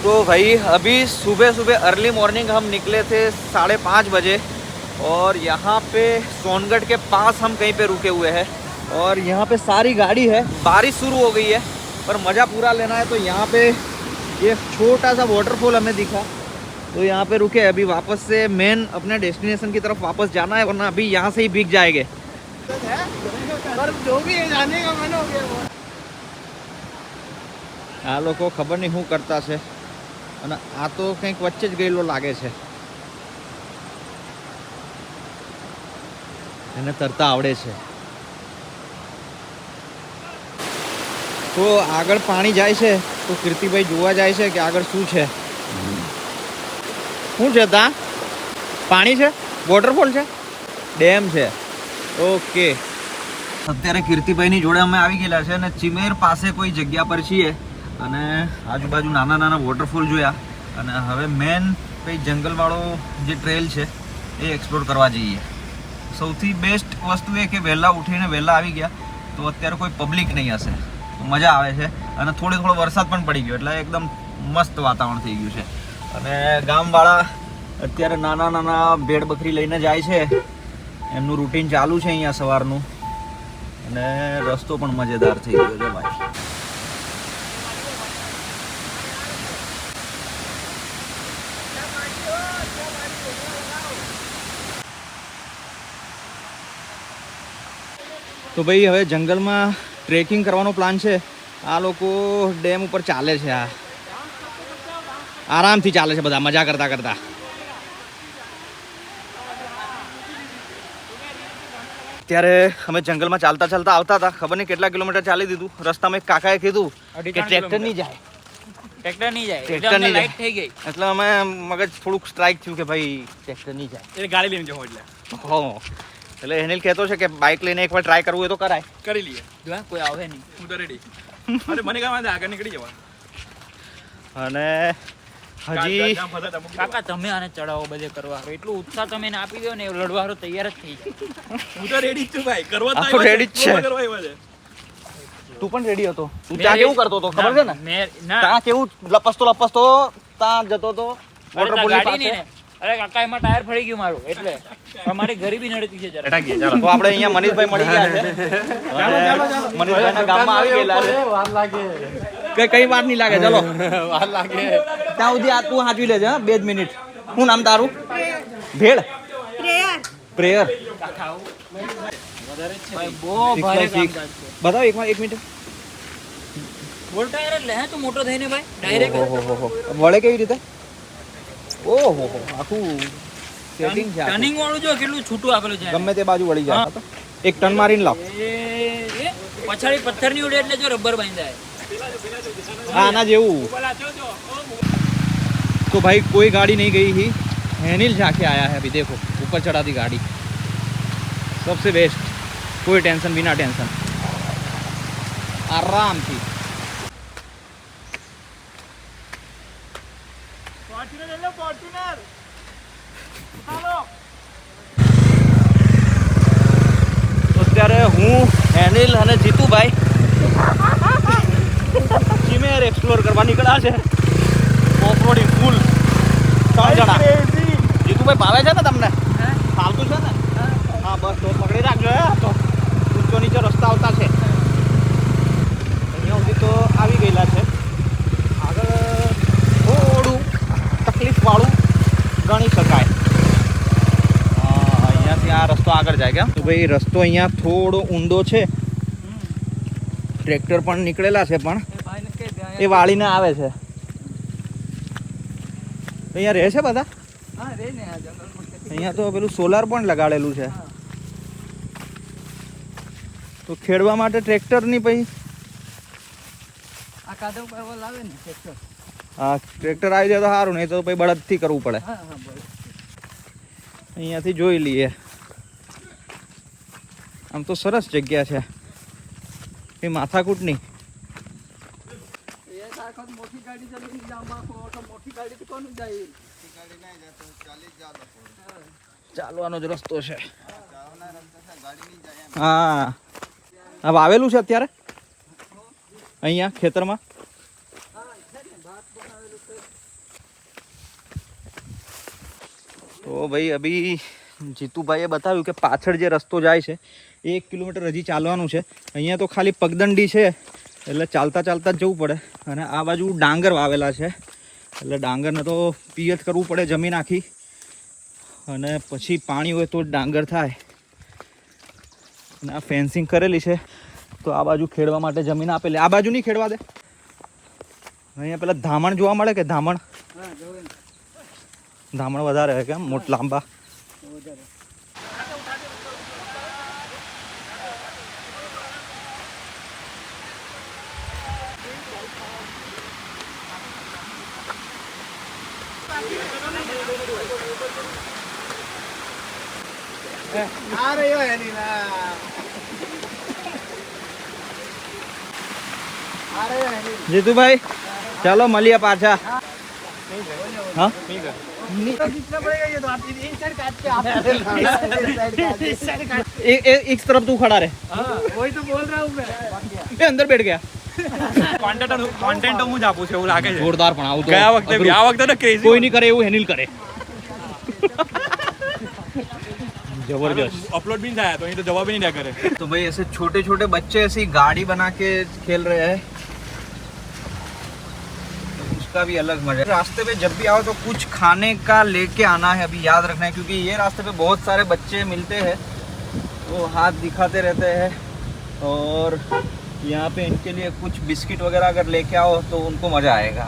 तो भाई अभी सुबह सुबह अर्ली मॉर्निंग हम निकले थे 5:30 बजे और यहाँ पे सोनगढ़ के पास हम कहीं पे रुके हुए हैं और यहाँ पे सारी गाड़ी है। बारिश शुरू हो गई है पर मज़ा पूरा लेना है तो यहाँ पे ये छोटा सा वाटरफॉल हमें दिखा तो यहाँ पे रुके। अभी वापस से मेन अपने डेस्टिनेशन की तरफ वापस जाना है वरना अभी यहाँ से ही भीग जाएंगे। पर जो भी है जाने का मन हो गया। આ લોકો ખબર નહીં શું કરતા છે અને આ તો કંઈક વચ્ચે જ ગયેલો લાગે છે એને તરતા આવડે છે તો આગળ પાણી જાય છે તો કીર્તિભાઈ જોવા જાય છે કે આગળ શું છે શું છે તા પાણી છે વોટરફોલ છે ડેમ છે ઓકે અત્યારે કીર્તિભાઈની જોડે અમે આવી ગયેલા છે અને ચિમેર પાસે કોઈ જગ્યા પર છીએ અને આજુબાજુ નાના નાના વોટરફોલ જોયા અને હવે મેન કંઈ જંગલવાળો જે ટ્રેલ છે એ એક્સપ્લોર કરવા જઈએ। સૌથી બેસ્ટ વસ્તુ એ કે વહેલા ઉઠીને વહેલા આવી ગયા તો અત્યારે કોઈ પબ્લિક નહીં હશે તો મજા આવે છે અને થોડો વરસાદ પણ પડી ગયો એટલે એકદમ મસ્ત વાતાવરણ થઈ ગયું છે અને ગામવાળા અત્યારે નાના નાના ભેડ બકરી લઈને જાય છે એમનું રૂટીન ચાલુ છે અહીંયા સવારનું અને રસ્તો પણ મજેદાર થઈ ગયો છે ભાઈ। તો ભાઈ હવે જંગલમાં ટ્રેકિંગ કરવાનો પ્લાન છે। આ લોકો ડેમ ઉપર ચાલે છે આ આરામથી ચાલે છે બધા મજા કરતા કરતા। ત્યારે અમે જંગલમાં ચાલતા ચાલતા આવતા હતા ખબર નહીં કેટલા કિલોમીટર ચાલી દીધું રસ્તામાં એક કાકાએ કીધું કે ટ્રેક્ટર નહીં જાય ટ્રેક્ટર લાઈટ થઈ ગઈ એટલે અમે મગજ થોડુંક સ્ટ્રાઇક થયું કે ભાઈ ટ્રેક્ટર નહીં જાય એટલે ગાડી લઈને જવું એટલે હો એટલે હેનિલ કહેતો છે કે બાઇક લઈને એકવાર ટ્રાય કરવું હોય તો કરાય કરી લઈએ જો કોઈ આવે નહીં હું તો રેડી અરે મને કામ આગળ નીકળી જવા અને હજી કાકા તમે આને ચડાવો બધે કરવા એટલું ઉત્સાહ તમે એને આપી દો ને લડવારો તૈયાર જ થઈ જાય હું તો રેડી જ છું ભાઈ કરવા તો રેડી જ છે તું પણ રેડી હતો તું ત્યાં કેવું કરતો હતો ખબર છે ને ત્યાં કેવું લપસતો ત્યાં જતો હતો વોટરફોલ ની પાસે અરે કાકા એમાં ટાયર ફરી ગયું મારું એટલે અમારી ગરીબી નડતી છે જરા તો આપણે અહીંયા મનીષભાઈ મળી ગયા છે મનીષભાઈના ગામમાં આવી ગયેલા છે વાર લાગે કઈ વાર નહીં લાગે ચલો વાર લાગે ત્યાં સુધી આ તું હાંચવી લેજે 2 મિનિટ શું નામ તારું ભેળ પ્રેયર ભાઈ બહુ ભારે કામ છે બતાવ એક મિનિટ બોલ ટાયર એટલે હે તું મોટો થઈને ભાઈ ડાયરેક્ટ વળે કેવી રીતે ઓહો આખું સેટિંગ છે ટર્નિંગ વાળું જો કેટલું છૂટું આપેલું છે ગમે તે બાજુ વળી જાય એક ટર્ન મારીને લાવ એ પછાડી પથ્થરની ઉડે એટલે જો રબર બાંધાય આના જેવું तो भाई कोई गाड़ी नहीं गई ही हैनिल जाके आया है अभी देखो ऊपर चढ़ा दी गाड़ी सबसे बेस्ट कोई टेंशन बिना टेंशन आराम थी तो અત્યારે હું હેનિલ અને જીતુભાઈ ચિમેર એક્સપ્લોર કરવા નીકળ્યા છે ઓફરોડિંગ ફૂલ 3 જણા જીતુભાઈ ભાવે છે ને તમને ફાલતું છે ને હા બસ તો પકડી રાખજો તો ઊંચો નીચે રસ્તા આવતા છે અહીંયા સુધી તો આવી ગયેલા છે આગળ થોડું તકલીફવાળું ગણી શકાય અહીંયાથી આ રસ્તો આગળ જાય કેમ તો ભાઈ રસ્તો અહીંયા થોડો ઊંડો છે ટ્રેક્ટર પણ નીકળેલા છે પણ એ વાળીને આવે છે અહીંયા રહે છે બધા અહીંયા તો પેલું સોલાર પણ લગાડેલું છે તો ખેડવા માટે ટ્રેક્ટરની પછી આ કાદવ પરવા લાવે ને ટ્રેક્ટર હા ટ્રેક્ટર આવી જાય તો સારું નહીં તો પછી બળદથી કરવું પડે અહીંયાથી જોઈ લઈએ આમ તો સરસ જગ્યા છે એ માથાકૂટ નહીં મોટી ગાડી ચલાવીને જામમાં મોટી ગાડી કોણ જાય ચાલવાનો જ રસ્તો છે હા હવે આવેલું છે અત્યારે અહીંયા ખેતરમાં તો ભાઈ અભી જીતુભાઈએ બતાવ્યું કે પાછળ જે રસ્તો જાય છે 1 કિલોમીટર હજી ચાલવાનું છે. અહીંયા તો ખાલી પગદંડી છે એટલે ચાલતા ચાલતા જ જવું પડે. અને આ બાજુ ડાંગર વાવેલા છે એટલે ડાંગરને તો પિયત કરવું પડે જમીન આખી, અને પછી પાણી હોય તો ડાંગર થાય. અને આ ફેન્સિંગ કરેલી છે તો આ બાજુ ખેડવા માટે જમીન આપેલી. આ બાજુ નહીં ખેડવા દે. અહીંયા પેલા ધામણ જોવા મળે કે ધામણ વધારે હોય કેમ મોટ લાંબા. જીતુભાઈ ચાલો મળીએ પાછા. हाँ एक तरफ तू खड़ा रहे. वही तो बोल रहा हूँ मैं. ये अंदर बैठ गया. કોન્ટેન્ટ હું જ આપું છું એવું લાગે છે. જોરદાર પણ આવું તો ગયા વખતે તો ક્રેઝી કોઈ નહીં કરે એવું હેન્ડલ કરે. जबरदस्त. अपलोड भी नहीं आया तो ये तो जवाब ही नहीं दिया करे. तो भाई ऐसे छोटे छोटे बच्चे ऐसी गाड़ी बना के खेल रहे हैं, उसका भी अलग मजा है. रास्ते पे जब भी आओ तो कुछ खाने का लेके आना है, अभी याद रखना है, क्योंकि ये रास्ते पे बहुत सारे बच्चे मिलते हैं वो हाथ दिखाते रहते हैं. और यहाँ पे इनके लिए कुछ बिस्किट वगैरह अगर लेके आओ तो उनको मज़ा आएगा.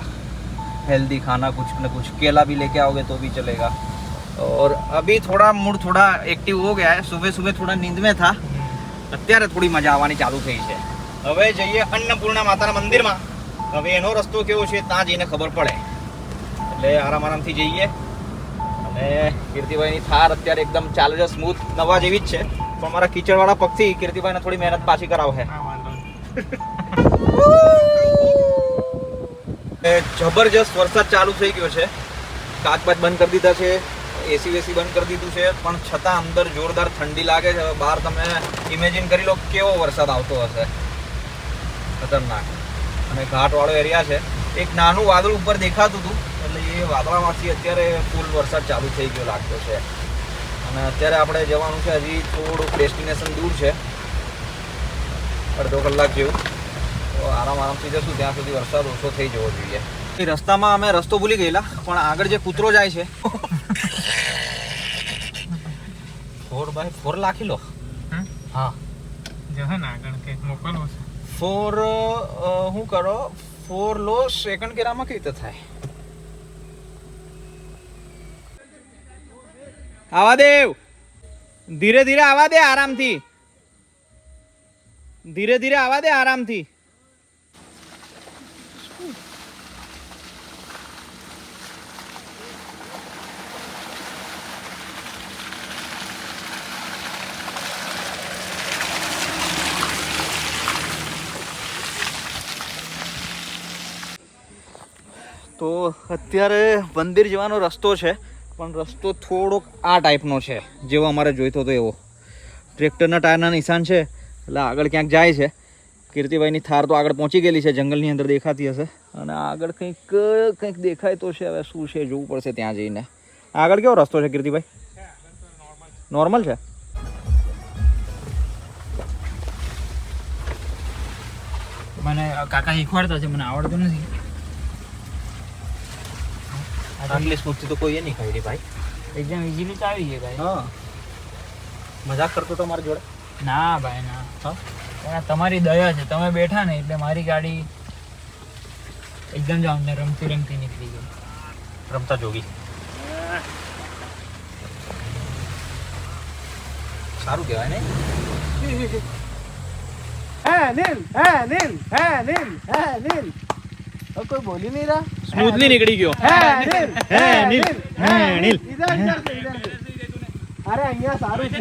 हेल्दी खाना कुछ न कुछ, केला भी लेके आओगे तो भी चलेगा. और अभी थोड़ा मूड थोड़ा एक्टिव हो गया है. सुबह सुबह थोड़ा नींद में था, અત્યારે થોડી મજા આવવાની ચાલુ થઈ છે. હવે જઈએ અન્નપૂર્ણા માતાના મંદિરમાં. હવે એનો રસ્તો કેવો છે ત્યાં જઈને ખબર પડે. એટલે આરામથી જઈએ. અને કીર્તિભાઈની થાર અત્યારે એકદમ ચાલે છે સ્મૂથ, નવા જેવી જ છે. પણ મારા કીચડવાળા પગથી કીર્તિભાઈને થોડી મહેનત પાછી કરાવશે. જબરજસ્ત વરસાદ ચાલુ થઈ ગયો છે. કાચ બાચ બંધ કરી દીધા છે, એસી વેસી બંધ કરી દીધું છે, પણ છતાં અંદર જોરદાર ઠંડી લાગે છે. બહાર તમે ઇમેજિન કરી લો કેવો વરસાદ આવતો હશે, ખતરનાક. અને ઘાટવાળો એરિયા છે. એક નાનું વાદળ ઉપર દેખાતું હતું, એટલે એ વાદળામાંથી અત્યારે ફૂલ વરસાદ ચાલુ થઈ ગયો લાગતો છે. અને અત્યારે આપણે જવાનું છે, હજી થોડુંક ડેસ્ટિનેશન દૂર છે, અડધો કલાક જેવું. તો આરામથી જશું, ત્યાં સુધી વરસાદ ઓછો થઈ જવો જોઈએ. રસ્તામાં અમે રસ્તો ભૂલી ગયેલા, પણ આગળ જે કૂતરો જાય છે 4x4 લાખી લો. હા ફોર શું કરો 4 લો સેકન્ડ કેરામાં કઈ રીતે થાય? આવા દેવ, ધીરે ધીરે આવા દે, આરામથી ધીરે ધીરે આવા દે, આરામથી. તો અત્યારે મંદિર જવાનો રસ્તો છે, પણ રસ્તો થોડોક આ ટાઈપનો છે જેવો અમારે જોઈતો હતો એવો. ટ્રેક્ટરના ટાયરના નિશાન છે, એટલે આગળ ક્યાંક જાય છે. કીર્તિભાઈની થાર તો આગળ પહોંચી ગયેલી છે, જંગલની અંદર દેખાતી હશે. અને આગળ કંઈક દેખાય તો છે, હવે શું છે જોવું પડશે ત્યાં જઈને. આગળ કેવો રસ્તો છે કીર્તિભાઈ? નોર્મલ છે. મને કાકા શીખવાડતા છે, મને આવડતું નથી. આટલી સ્મૂથથી તો કોઈએ નહીં ખાઈ ભાઈ. એકદમ ઇઝીલી ચાલી ગઈ ભાઈ. હા, મજાક કરતો તો મારી જોડે? ના ભાઈ ના. હા, તમારી દયા છે, તમે બેઠા ને એટલે મારી ગાડી એકદમ જામ ને રમતી નીકળી ગઈ. રમતા જોગી. સારું કહેવાય ને. कोई बोल ही नहीं रहा. स्मूथली निकली गयो. अरे અહીંયા સારું છે.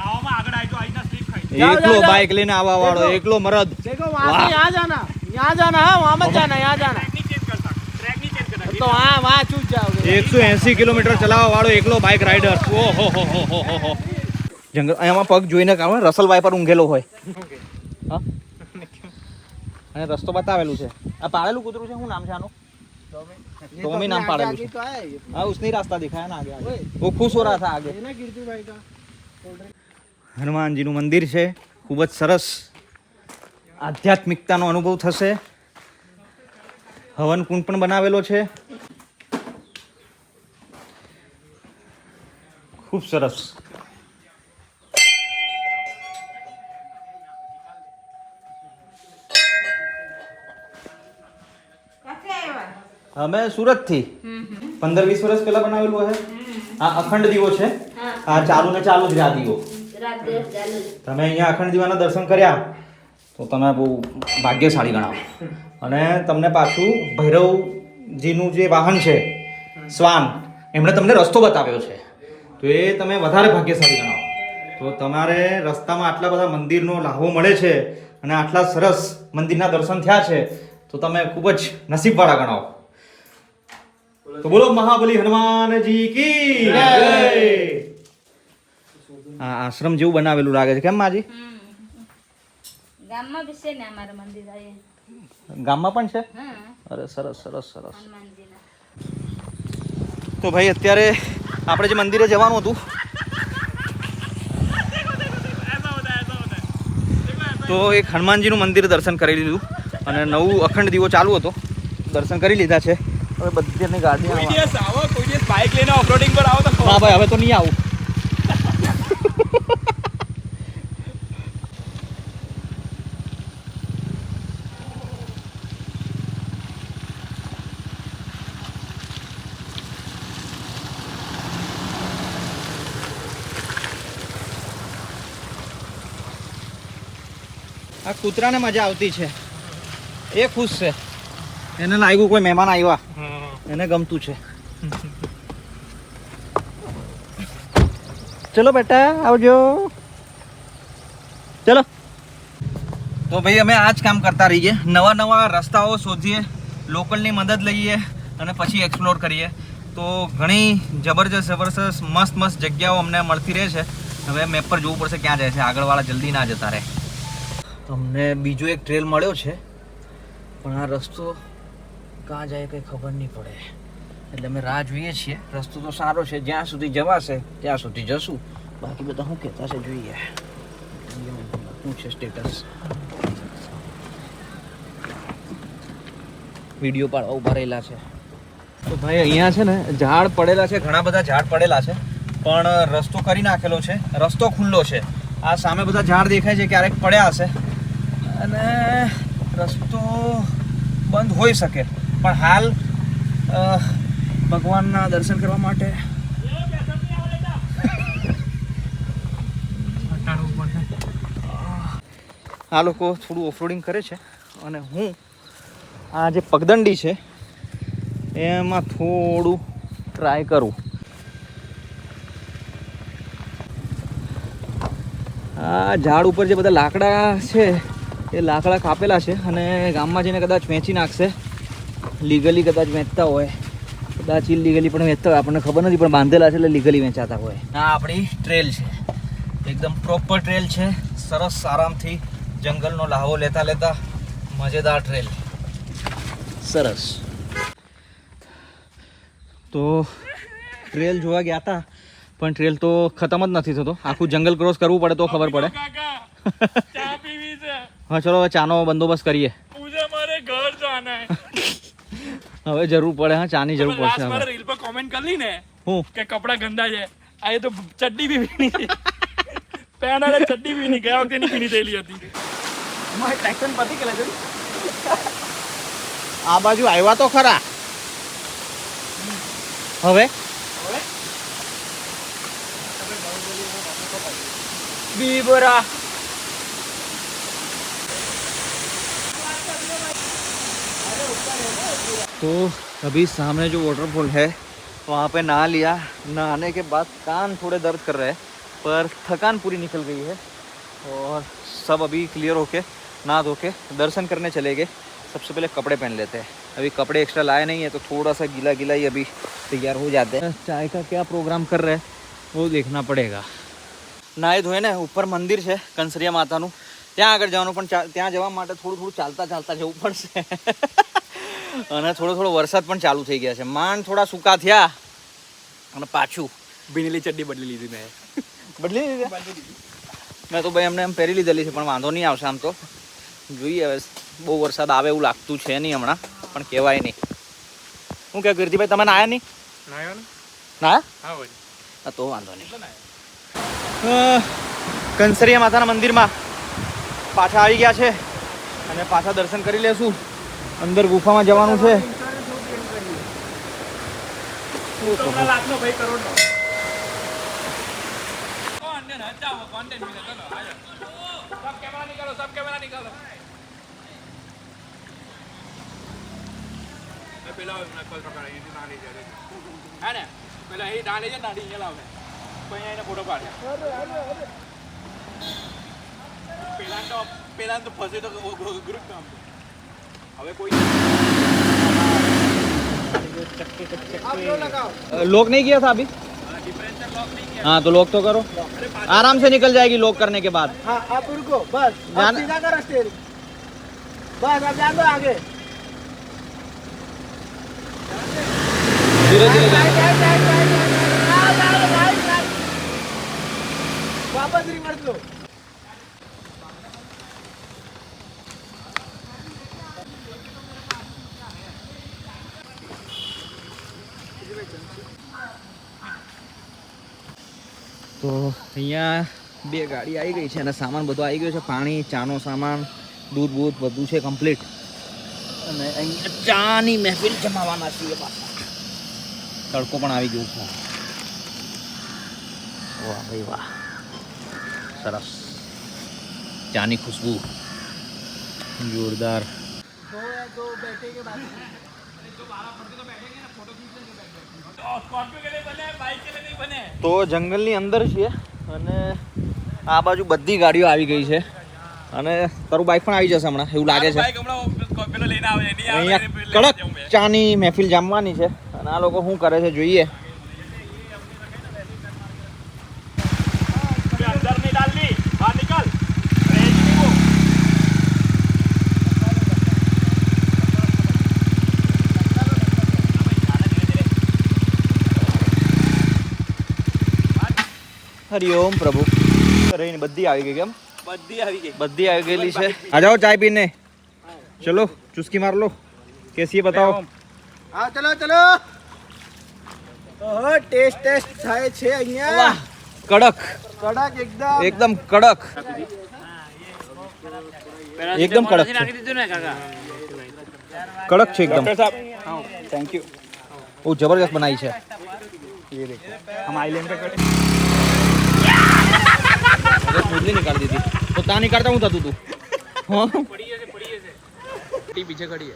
આવામાં આગળ આવી તો આઈના સ્લીપ ખાઈ. એકલો બાઇક લઈને આવવા વાળો, એકલો મરદ. देखो वहां से यहाँ जाना, यहाँ जाना. हाँ वहाँ मत जाना, यहाँ जाना. ટ્રેક નહીં ચેન્જ કરતા. तो हाँ वहाँ चूक जाओगे. 180 કિલોમીટર ચલાવવા વાળો એકલો બાઇક રાઇડર. ઓહો હો હો હો. જંગલ અહીંયામાં પગ જોઈને કામ રસલ વાઇપર ઊંઘેલો હોય. હા, અને રસ્તો બતાવેલું છે. આ પાળેલું કૂતરું છે, શું નામ છે આનું? तो में नाम पाड़ा आगे तो आया ये। हाँ उसने ही रास्ता दिखाया ना आगे आगे वो खुश हो रहा था आगे ये ना कीर्ति भाई का હનુમાનજીનું મંદિર છે ખૂબ જ સરસ આધ્યાત્મિકતાનો અનુભવ થશે હવન કુંડ પણ બનાવેલો છે ખૂબ સરસ અમે સુરતથી 15-20 વર્ષ પહેલા બનાવેલું હે આ અખંડ દીવો છે આ ચાલુ ને ચાલુ જ આ દીવો તમે અહીંયા અખંડ દીવાના દર્શન કર્યા તો તમે બહુ ભાગ્યશાળી ગણાવો અને તમને પાછું ભૈરવજીનું જે વાહન છે શ્વાન એમણે તમને રસ્તો બતાવ્યો છે તો એ તમે વધારે ભાગ્યશાળી ગણાવો તો તમારે રસ્તામાં આટલા બધા મંદિરનો લાહવો મળે છે અને આટલા સરસ મંદિરના દર્શન થયા છે તો તમે ખૂબ જ નસીબવાળા ગણાવો તો બોલો મહાબલી હનુમાનજી કી જય આ આશ્રમ જેવું બનાવેલું લાગે છે કેમ માજી ગામમાં બી છે ને અમારા મંદિર અહીંયા ગામમાં પણ છે હા અરે સરસ સરસ સરસ હનુમાનજીના તો ભાઈ અત્યારે આપણે જે મંદિરે જવાનું હતું તો એક હનુમાનજીનું મંદિર દર્શન કરી લીધું અને નવું અખંડ દીવો ચાલુ હતો દર્શન કરી લીધા છે હવે બધી ગાડી કોઈ દિવસ બાઇક લઈને ઓફરોડિંગ પર આવો તો હા ભાઈ હવે તો નહીં આવું આ કૂતરાને મજા આવતી છે એ ખુશ છે એને લાગ્યું કોઈ મહેમાન આવ્યા એને ગમતું છે ચલો બેટા આવજો ચલો તો ભાઈ અમે આ જ કામ કરતા રહીએ નવા નવા રસ્તાઓ શોધીએ લોકલની મદદ લઈએ અને પછી એક્સપ્લોર કરીએ તો ઘણી જબરજસ્ત મસ્ત મસ્ત જગ્યાઓ અમને મળતી રહે છે હવે મેપ પર જોવું પડશે ક્યાં જાય છે આગળવાળા જલ્દી ના જતા રહે અમને બીજો એક ટ્રેલ મળ્યો છે પણ આ રસ્તો ક્યાં જાય કંઈ ખબર નહીં પડે એટલે અમે રાહ જોઈએ છીએ રસ્તો તો સારો છે જ્યાં સુધી જવાશે ત્યાં સુધી જશું બાકી બધા શું કહેતા છે જોઈએ શું છે સ્ટેટસ વિડીયો પાડવા ઉભા રહેલા છે તો ભાઈ અહીંયા છે ને ઝાડ પડેલા છે ઘણા બધા ઝાડ પડેલા છે પણ રસ્તો કરી નાખેલો છે રસ્તો ખુલ્લો છે આ સામે બધા ઝાડ દેખાય છે ક્યારેક પડ્યા હશે અને રસ્તો બંધ હોઈ શકે પણ હાલ ભગવાનના દર્શન કરવા માટે આ લોકો થોડું ઓફરોડિંગ કરે છે અને હું આ જે પગદંડી છે એમાં થોડું ટ્રાય કરું આ ઝાડ ઉપર જે બધા લાકડા છે એ લાકડા કાપેલા છે અને ગામમાં જઈને કદાચ વેચી નાખશે લીગલી કદાચ વેચતા હોય કદાચ ઇલીગલી પણ વેચતા હોય આપણને ખબર નથી પણ બાંધેલા છે એટલે લીગલી વેચાતા હોય આ આપણી ટ્રેલ છે એકદમ પ્રોપર ટ્રેલ છે સરસ આરામથી જંગલનો લાહવો લેતા લેતા મજેદાર ટ્રેલ સરસ તો ટ્રેલ જોવા ગયા હતા પણ ટ્રેલ તો ખતમ જ નથી થતો આખું જંગલ ક્રોસ કરવું પડે તો ખબર પડે હા ચલો હવે ચાનો બંદોબસ્ત કરીએ હવે જરૂર પડે હા ચાની જરૂર પડશે મારે રીલ પર કોમેન્ટ કરી લી ને હું કે કપડા ગંદા છે આ તો ચડ્ડી બી પીની છે પહેલા ચડ્ડી બી નહીં ગયા વખતે ની પીની થયેલી હતી મારે ટેક્શન પતી ગયેલા છે આ બાજુ આવ્યા તો ખરા હવે બીબોરા तो अभी सामने जो वाटरफॉल है वहाँ पे नहा लिया नहाने के बाद कान थोड़े दर्द कर रहे हैं पर थकान पूरी निकल गई है और सब अभी क्लियर होके नहा धो के दर्शन करने चले गए सबसे पहले कपड़े पहन लेते हैं अभी कपड़े एक्स्ट्रा लाए नहीं है तो थोड़ा सा गीला गीला ही अभी तैयार हो जाते हैं चाय का क्या प्रोग्राम कर रहे हैं वो देखना पड़ेगा નાહી ધોઈને ઉપર મંદિર છે કંસરિયા માતાનું ત્યાં આગળ જવાનું પણ ત્યાં જવા માટે થોડું ચાલતા જવું પડશે અને થોડો થોડો વરસાદ પણ ચાલુ થઈ ગયા છે. માંડ થોડા સૂકા થયા અને પાછું ભીનેલી ચડ્ડી બદલી લીધી મેં. બદલી દીધી. મેં તો ભાઈ એમને એમ પહેરી લીધેલી છે, પણ વાંધો નહીં આવશે. આમ તો જોઈએ હવે, બહુ વરસાદ આવે એવું લાગતું છે નહીં હમણાં, પણ કહેવાય નહીં. શું કહે કીર્તિભાઈ, તમે નાયા નહીં? ના હા, તો વાંધો નહીં. કંસરિયા માતાના મંદિરમાં પાછા આવી ગયા છે અને પાછા દર્શન કરી લેશું. અંદર ગુફામાં જવાનું છે. लॉक नहीं किया था अभी? हाँ तो लॉक तो करो, आराम से निकल जाएगी लॉक करने के बाद. हाँ आप रुको बस, अब सीधा करो स्टीयरिंग, बस अब जान दो आगे. धीरे धीरे वापस रिवर्स लो. તો અહીંયા બે ગાડી આવી ગઈ છે અને સામાન બધો આવી ગયો છે. પાણી, ચાનો સામાન, દૂધ બૂધ બધું છે કમ્પ્લીટ. અને અહીંયા ચાની મહેફિલ જમાવાના છીએ પાછા. તડકો પણ આવી ગયો છે. વાહ ભાઈ વાહ, સરસ. ચાની ખુશ્બુ જોરદાર. તો જંગલની અંદર છીએ અને આ બાજુ બધી ગાડીઓ આવી ગઈ છે અને તારું બાઇક પણ આવી જશે હમણાં એવું લાગે છે. અહીંયા કડક ચાની મહેફિલ જામવાની છે અને આ લોકો શું કરે છે જોઈએ. હરિઓમ પ્રભુ. રહીને બધી આવી ગઈ. કેમ બધી આવી ગયેલી છે? આ જાઓ ચાય પીને. ચલો ચુસ્કી માર લો. કેસી बताओ? હા ચલો ચલો. ઓહો ટેસ્ટ થાય છે અહીંયા. વાહ, કડક કડક એકદમ એકદમ કડક. એકદમ કડક છે. કડક છે એકદમ. Thank you. બહુ જબરદસ્ત બનાવી છે. ये देखो हम आइलैंड पे खड़े. स्मूथली निकाल दी थी तो ता निकालता हूँ था तू हाँ પીછે ખડી હે.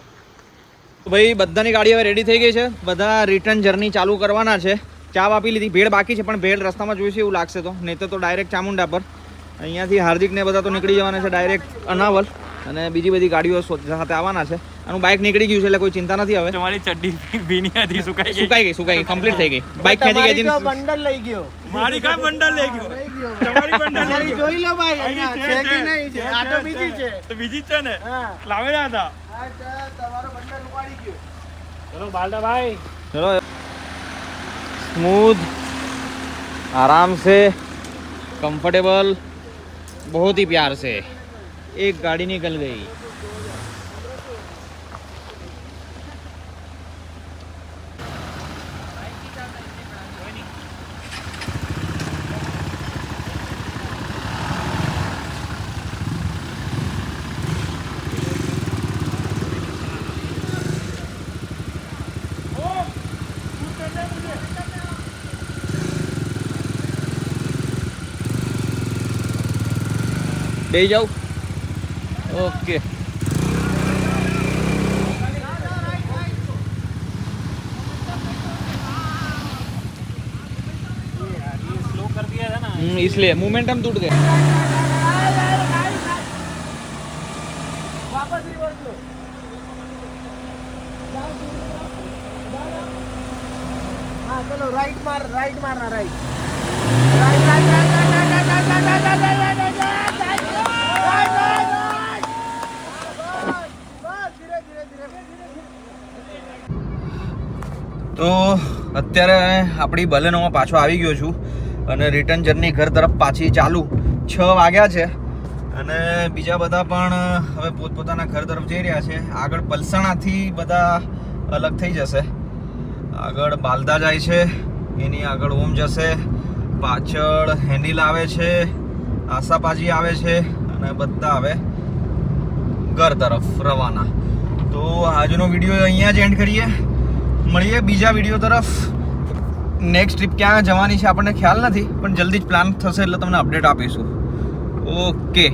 તો ભાઈ બધાની ગાડી હવે રેડી થઈ ગઈ છે. બધા રિટર્ન જર્ની ચાલુ કરવાના છે. ચા આપી લીધી, ભેળ બાકી છે પણ ભેળ રસ્તામાં જોઈશે એવું લાગશે તો, નહીં તો ડાયરેક્ટ ચામુંડા પર. અહીંયાથી હાર્દિક ને બધા તો નીકળી જવાના છે ડાયરેક્ટ અનાવલ, અને બીજી બધી ગાડીઓ સાથે આવવાના છે. આનું બાઇક નીકળી ગયું છે એટલે કોઈ ચિંતા નથી હવે. તમારી ચડ્ડી ભીની હતી, સુકાઈ સુકાઈ ગઈ કમ્પ્લીટ થઈ ગઈ. બાઇક ખેંચી ગઈ. બંડલ લઈ ગયો. મારી કા બંડલ લઈ ગયો? તમારી બંડલ લઈ ગયો. જોઈ લો ભાઈ અહીંયા છે કે નહીં છે. આ તો બીજી છે. તો બીજી જ છે ને, હા લાવેલા હતા. આ તમારો બંડલ ઉપાડી ગયો. ચલો બાલડા ભાઈ, चलो स्मूथ, आराम से, कंफर्टेबल, बहुत ही प्यार से एक गाड़ी निकल गई. બેસી જાઉં? ઓકે. स्लो कर दिया था ना, इसलिए मोमेंटम टूट गए. वापस रिवर्स लो. हाँ चलो राइट मारना राइट. તો અત્યારે આપણી બલેનોમાં પાછો આવી ગયો છું અને રિટર્ન જર્ની ઘર તરફ પાછી ચાલુ. 6 વાગ્યા છે અને બીજા બધા પણ હવે પોતપોતાના ઘર તરફ જઈ રહ્યા છે. આગળ પલસાણાથી બધા અલગ થઈ જશે. આગળ બાલદા જાય છે, એની આગળ ઓમ જશે, પાછળ હેન્ડિલ આવે છે, આશાપાજી આવે છે અને બધા હવે ઘર તરફ રવાના. તો આજનો વિડીયો અહીંયા જ એન્ડ કરીએ. મળીએ બીજા વિડીયો તરફ. નેક્સ્ટ ટ્રીપ ક્યાં જવાની છે આપણને ખ્યાલ નથી, પણ જલ્દી જ પ્લાન થશે એટલે તમને અપડેટ આપીશું. ઓકે.